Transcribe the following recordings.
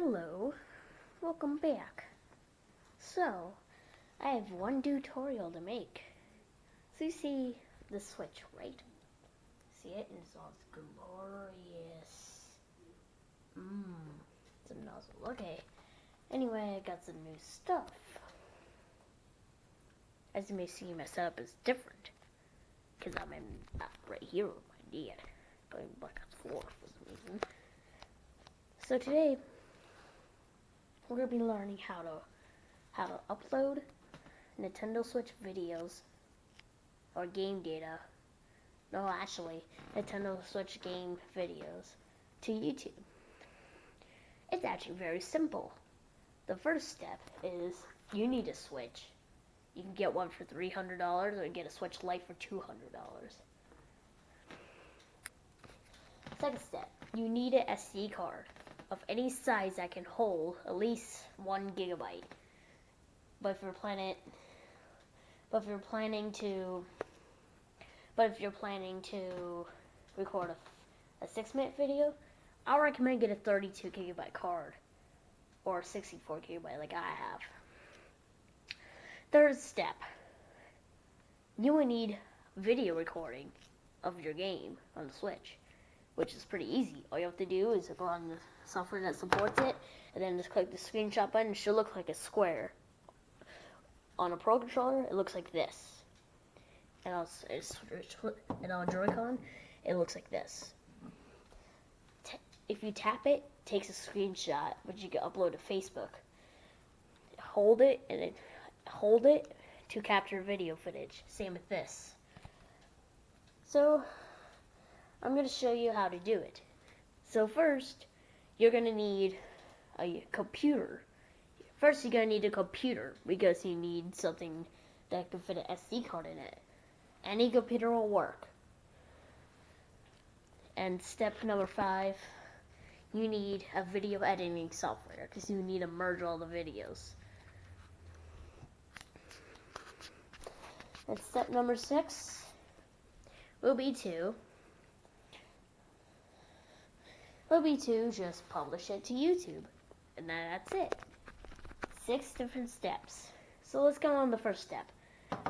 Hello, welcome back. So, I have one tutorial to make. So you see the switch, right? See it? And it's all glorious. It's a nozzle. Okay. Anyway, I got some new stuff. As you may see, my setup is different. Because I'm right here with my dad. Going back and forth for some reason. So today, we're going to be learning how to upload Nintendo Switch videos or game data. No, actually, Nintendo Switch game videos to YouTube. It's actually very simple. The first step is you need a Switch. You can get one for $300 or get a Switch Lite for $200. Second step, you need an SD card of any size that can hold at least 1 gigabyte. But if you're planning to record a 6-minute video, I recommend get a 32 gigabyte card or 64 gigabyte like I have. Third step, you will need video recording of your game on the Switch, which is pretty easy. All you have to do is go on the software that supports it, and then just click the screenshot button. It should look like a square. On a Pro Controller, it looks like this. And on Joy-Con, it looks like this. If you tap it, it takes a screenshot, which you can upload to Facebook. Hold it to capture video footage. Same with this. So, I'm going to show you how to do it. So first, you're going to need a computer. First, you're going to need a computer because you need something that can fit an SD card in it. Any computer will work. And step number 5, you need a video editing software because you need to merge all the videos. And step number 6 will be to just publish it to YouTube. And then that's it. 6 different steps. So let's go on the first step.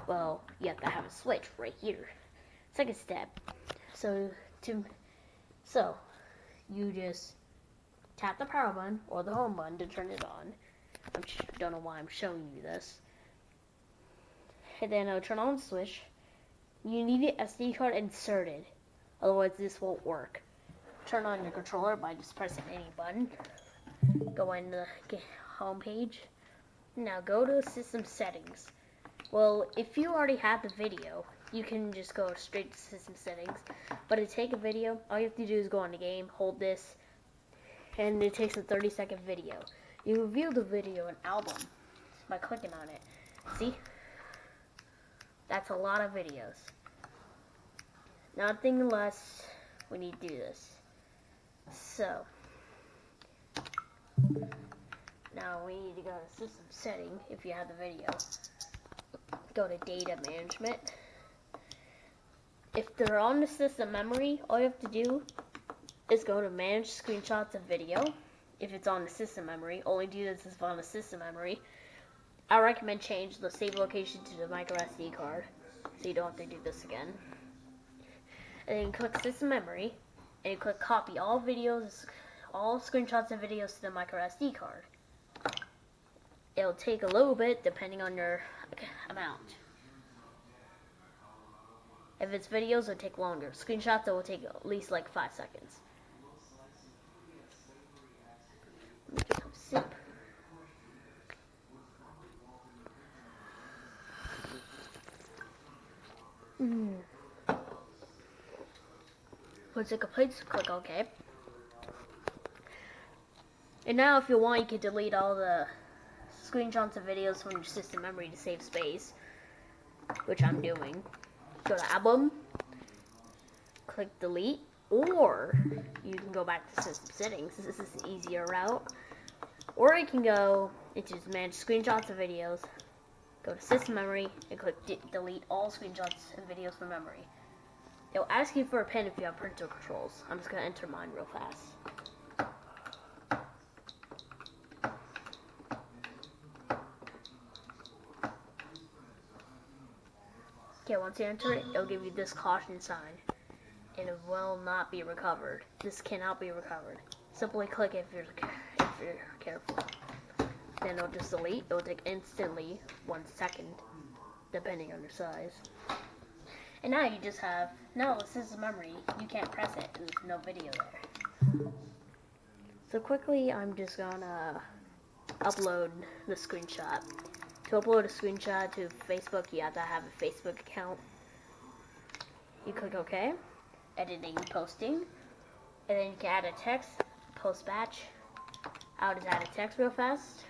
Well, you have to have a Switch right here. Second step. So you just tap the power button or the home button to turn it on. I don't know why I'm showing you this. And then I'll turn on the Switch. You need the SD card inserted, otherwise this won't work. Turn on your controller by just pressing any button. Go in the home page. Now go to system settings. Well, if you already have the video, you can just go straight to system settings. But to take a video, all you have to do is go on the game, hold this, and it takes a 30-second video. You view the video in album by clicking on it. See? That's a lot of videos. Nothing less, we need to do this. So, now we need to go to system setting if you have the video. Go to data management. If they're on the system memory, all you have to do is go to manage screenshots of video. If it's on the system memory, only do this if it's on the system memory. I recommend change the save location to the micro SD card so you don't have to do this again. And then you click system memory and you click copy all screenshots of videos to the micro SD card. It'll take a little bit depending on your amount. If it's videos, it'll take longer. Screenshots, it will take at least like 5 seconds. Let me get some sip. Once it completes, click OK. And now if you want, you can delete all the screenshots of videos from your system memory to save space, which I'm doing. Go to album, click delete, or you can go back to system settings. This is the easier route. Or you can go into manage screenshots of videos, go to system memory, and click delete all screenshots and videos from memory. It'll ask you for a pin if you have printer controls. I'm just going to enter mine real fast. Okay, once you enter it, it'll give you this caution sign, and it will not be recovered. This cannot be recovered. Simply click if you're careful. Then it'll just delete. It'll take instantly 1 second, depending on your size. And now you just have, no, this is memory. You can't press it. There's no video there. So quickly, I'm just gonna upload the screenshot. To upload a screenshot to Facebook, you have to have a Facebook account. You click OK, editing, posting, and then you can add a text, post batch. I'll just add a text real fast.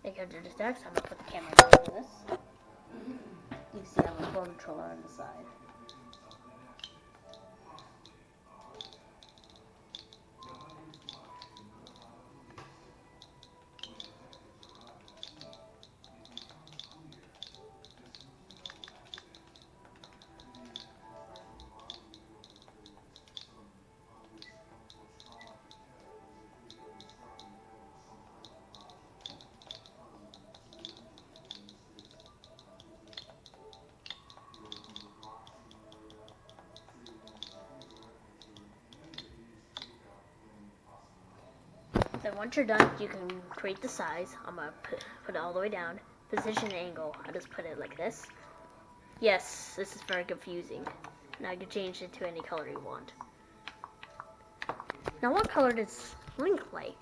Make enter the text. I'm gonna put the camera down for this. You can see I have a phone controller on the side. Then once you're done, you can create the size. I'm gonna put it all the way down. Position and angle. I just put it like this. Yes, this is very confusing. Now you can change it to any color you want. Now what color does Link like?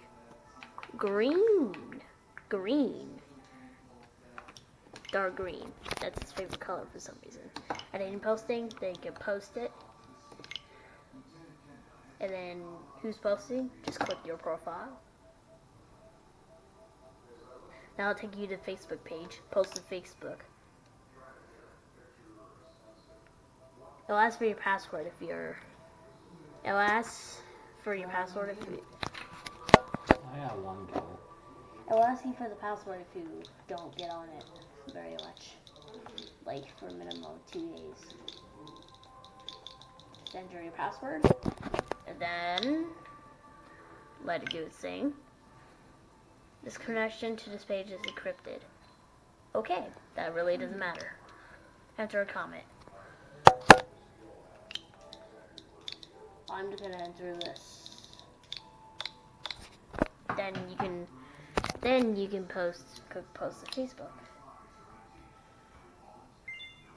Green. Green. Dark green. That's his favorite color for some reason. Editing posting, then you can post it. And then who's posting? Just click your profile. Now I'll take you to the Facebook page. Post to Facebook. It'll ask for your password if you're. It'll ask for your password if you. I got one kill. It'll ask you for the password if you don't get on it very much. Like for a minimum of 2 days. Just enter your password. And then let it do its thing. This connection to this page is encrypted. Okay, that really doesn't matter. Enter a comment. I'm just gonna enter this. Then you can post to Facebook.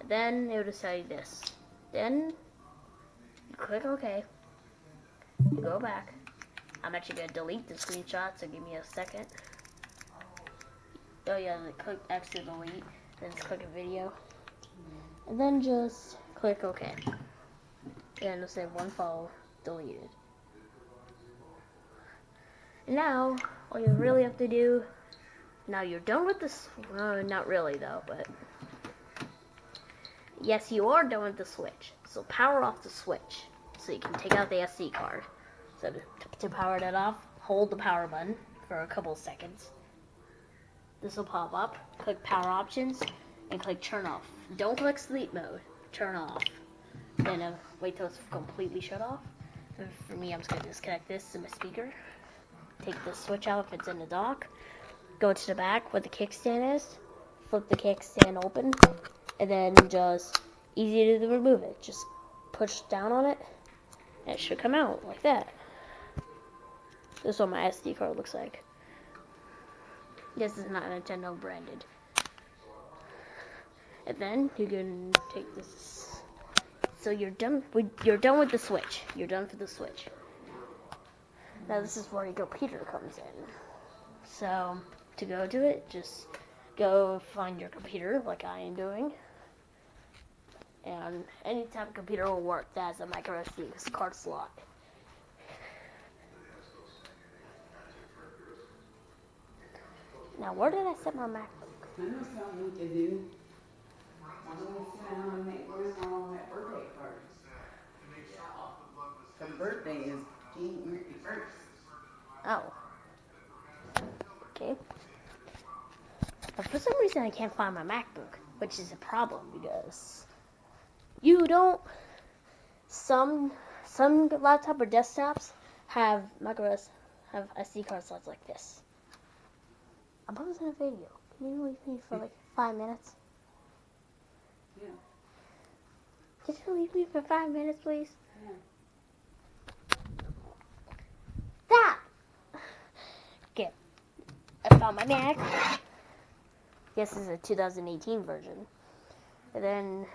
Then it will just tell you this. Then you click OK. You go back. I'm actually gonna delete the screenshot, so give me a second. Oh yeah, click X to delete. Then just click a video. And then just click OK. And it'll say one file deleted. And now, all you really have to do, now you're done with this, not really though, but yes, you are done with the switch. So power off the switch, so you can take out the SD card. So to power that off, hold the power button for a couple seconds. This will pop up, click power options, and click turn off. Don't click sleep mode, turn off. Then wait till it's completely shut off. And for me, I'm just gonna disconnect this to my speaker. Take the switch out if it's in the dock. Go to the back where the kickstand is. Flip the kickstand open. And then just easy to remove it. Just push down on it. And it should come out like that. This is what my SD card looks like. This is not Nintendo branded. And then you can take this. So you're done with the Switch. You're done for the Switch. Now this is where your computer comes in. So to go to it, just go find your computer like I am doing. And any type of computer will work that has a micro SD card slot. Now where did I set my MacBook? I know something we could do. Why don't we sit down and make room on that birthday party? Her birthday is January 1st. Oh. Okay. But for some reason I can't find my MacBook, which is a problem because you don't. Some laptop or desktops have have SD card slots like this. I'm posting a video. Can you leave me for like 5 minutes? Yeah. Just leave me for 5 minutes, please. Stop! Okay. I found my Mac. This is a 2018 version. And then,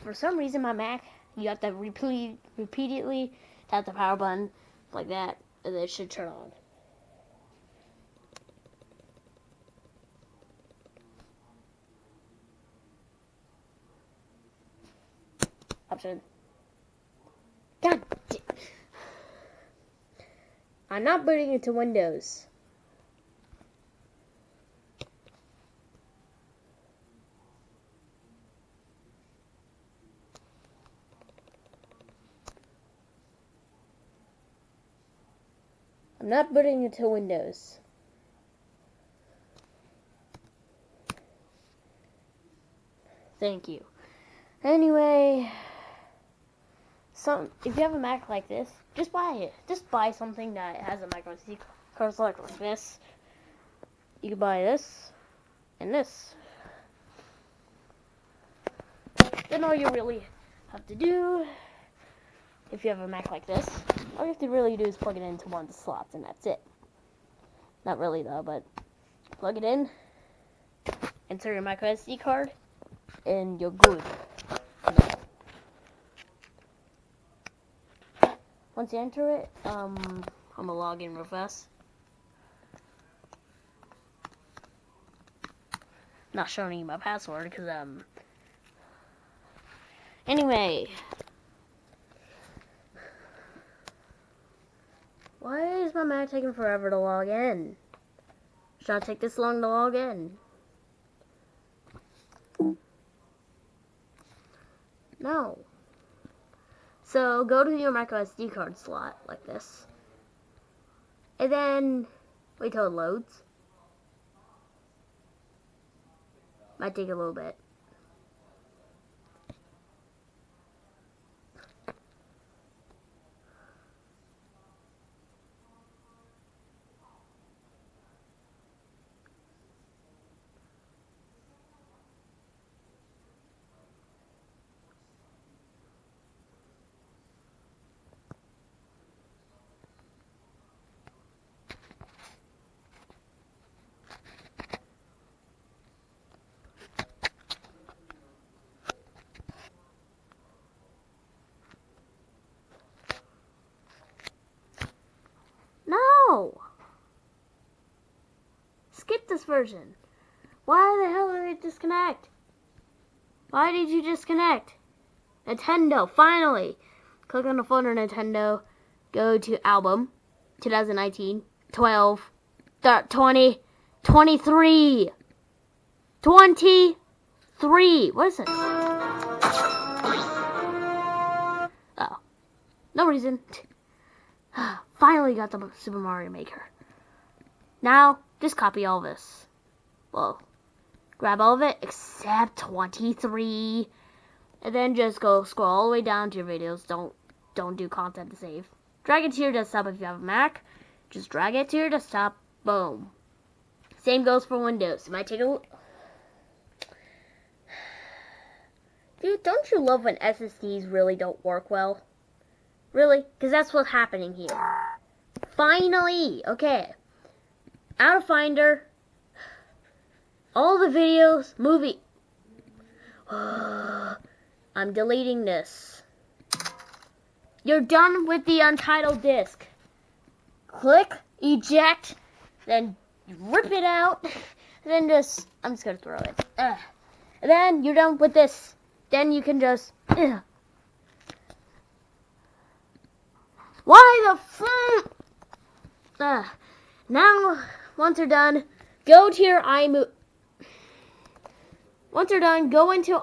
for some reason, my Mac, you have to repeatedly tap the power button like that, and then it should turn on. Option. God damn. I'm not booting into Windows. I'm not booting into Windows. Thank you. Anyway, if you have a Mac like this, just buy it. Just buy something that has a micro SD card slot like this. You can buy this and this. Then all you really have to do, if you have a Mac like this, all you have to really do is plug it into one of the slots, and that's it. Not really though, but plug it in, insert your micro SD card, and you're good. Once you enter it, I'm gonna log in real fast. Not showing you my password because anyway, why is my Mac taking forever to log in? Should I take this long to log in? No. So go to your micro SD card slot like this, and then wait till it loads. Might take a little bit. No! Skip this version. Why the hell did it disconnect? Why did you disconnect? Nintendo, finally! Click on the folder Nintendo. Go to album. 2019. 12. 20. 23. 23. What is this? Oh. No reason. Finally got the Super Mario Maker. Now, just copy all this. Well, grab all of it except 23. And then just go scroll all the way down to your videos. Don't do content to save. Drag it to your desktop if you have a Mac. Just drag it to your desktop. Boom. Same goes for Windows. It might take a... Dude, don't you love when SSDs really don't work well? Really? Because that's what's happening here. Finally! Okay. Out of Finder. All the videos. Movie. I'm deleting this. You're done with the untitled disk. Click, eject, then rip it out, then I'm just gonna throw it. And then you're done with this. Then you can just, why the fuck? Now, once you're done, go to your iMovie. Once you're done, go into